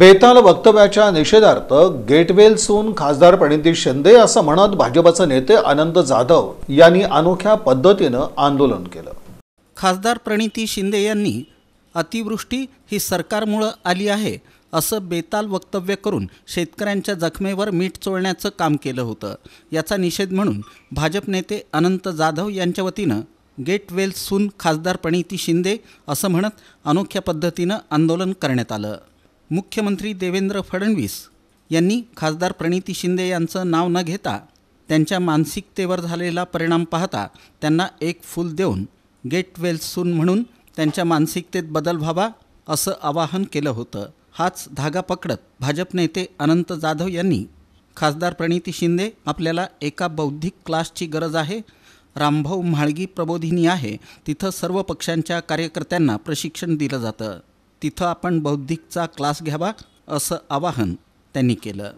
बेताल वक्तव्याच्या निषेधार्थ गेटवेल सून खासदार प्रणिती शिंदे असं म्हणत भाजपचे नेते अनंत जाधव यांनी अनोख्या पद्धतीने आंदोलन केलं। खासदार प्रणिती शिंदे यांनी अतिवृष्टी ही सरकारमुळे आली आहे असं बेताल वक्तव्य करून शेतकऱ्यांच्या जखमेवर मीठ चोळण्याचं काम केलं होतं। याचा निषेध म्हणून भाजप नेते अनंत जाधव यांच्या वतीनं गेटवेल सून खासदार प्रणिती शिंदे असं म्हणत अनोख्या पद्धतीनं आंदोलन करण्यात आलं। मुख्यमंत्री देवेंद्र फडणवीस यांनी खासदार प्रणिती शिंदे यांचं नाव न घेता त्यांच्या मानसिकतेवर झालेला परिणाम पाहता त्यांना एक फूल देऊन गेटवेल सून म्हणून त्यांच्या मानसिकतेत बदल व्हावा असं आवाहन केलं होतं। हाच धागा पकडत भाजप नेते अनंत जाधव यांनी खासदार प्रणिती शिंदे आपल्याला एका बौद्धिक क्लासची गरज आहे, रामभाऊ म्हाळगी प्रबोधिनी आहे, तिथं सर्व पक्षांच्या कार्यकर्त्यांना प्रशिक्षण दिलं जातं, तिथं आपण बौद्धिकचा क्लास घ्यावा असं आवाहन त्यांनी केलं।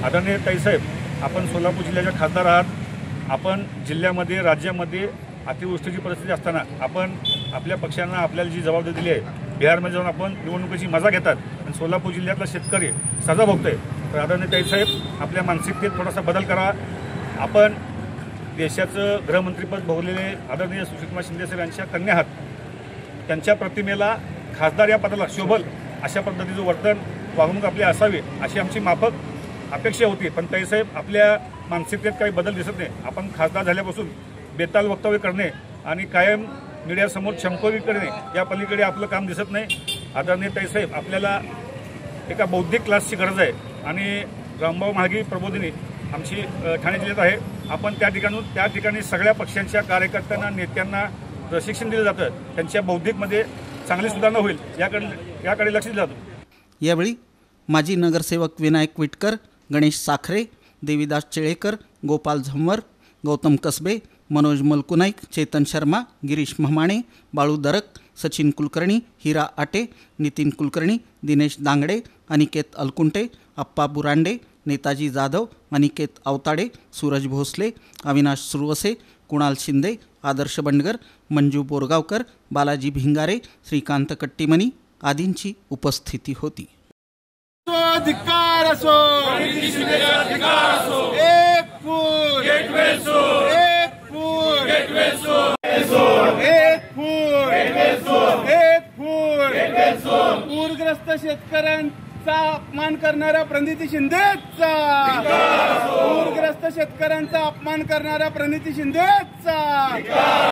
आदरणीय ताईसाहेब, आपण सोलापूर जिल्ह्याचे खासदार आहात। आपण जिल्ह्यामध्ये राज्यामध्ये अतिवृष्टीची परिस्थिती असताना आपण आपल्या पक्षांना आपल्याला जी जबाबदारी दिली आहे, बिहारमध्ये जाऊन आपण निवडणुकीची मजा घेतात आणि सोलापूर जिल्ह्यातला शेतकरी सजा भोगतोय। तर आदरणीय ताईसाहेब, आपल्या मानसिकतेत थोडासा बदल करा। आपण देशाचं गृहमंत्रीपद भोगलेले आदरणीय सुषमा शिंदे साहेब यांच्या कन्या आहात, त्यांच्या प्रतिमेला खासदार या पदाला शोभल अशा पद्धतीचं वर्तन वागणूक आपली असावी अशी आमची माफक अपेक्षा होती। पण ताईसाहेब, आपल्या मानसिकतेत काही बदल दिसत नाही। आपण खासदार झाल्यापासून बेताल वक्तव्य करणे आणि कायम मीडियासमोर चमकोगिरी करणे या पलीकडे आपलं काम दिसत नाही। आदरणीय ताईसाहेब, आपल्याला एका बौद्धिक क्लासची गरज आहे आणि रामभाऊ म्हाळगी प्रबोधिनी आमची ठाणे जिल्ह्यात आहे। आपण त्या ठिकाणी सगळ्या पक्षांच्या कार्यकर्त्यांना नेत्यांना प्रशिक्षण दिलं जातं, त्यांच्या बौद्धिकमध्ये चांगली सुधारणा होईल याकडे लक्ष दिलं जातं। यावेळी माजी नगरसेवक विनायक विटकर, गणेश साखरे, देवीदास चेळेकर, गोपाल झंवर, गौतम कसबे, मनोज मलकुनाईक, चेतन शर्मा, गिरीश म्हमाणे, बाळू दरक, सचिन कुलकर्णी, हिरा आटे, नितीन कुलकर्णी, दिनेश दांगडे, अनिकेत अलकुंटे, अप्पा बुरांडे, नेताजी जाधव, अनिकेत अवताडे, सूरज भोसले, अविनाश सुरवसे, कुणाल शिंदे, आदर्श बंडगर, मंजू बोरगावकर, बालाजी भिंगारे, श्रीकांत कट्टीमनी आदींची उपस्थिती होती। पूरग्रस्त शेतकऱ्यांचा अपमान करणाऱ्या प्रणिती शिंदेचा, पूरग्रस्त शेतकऱ्यांचा अपमान करणाऱ्या प्रणिती शिंदेचा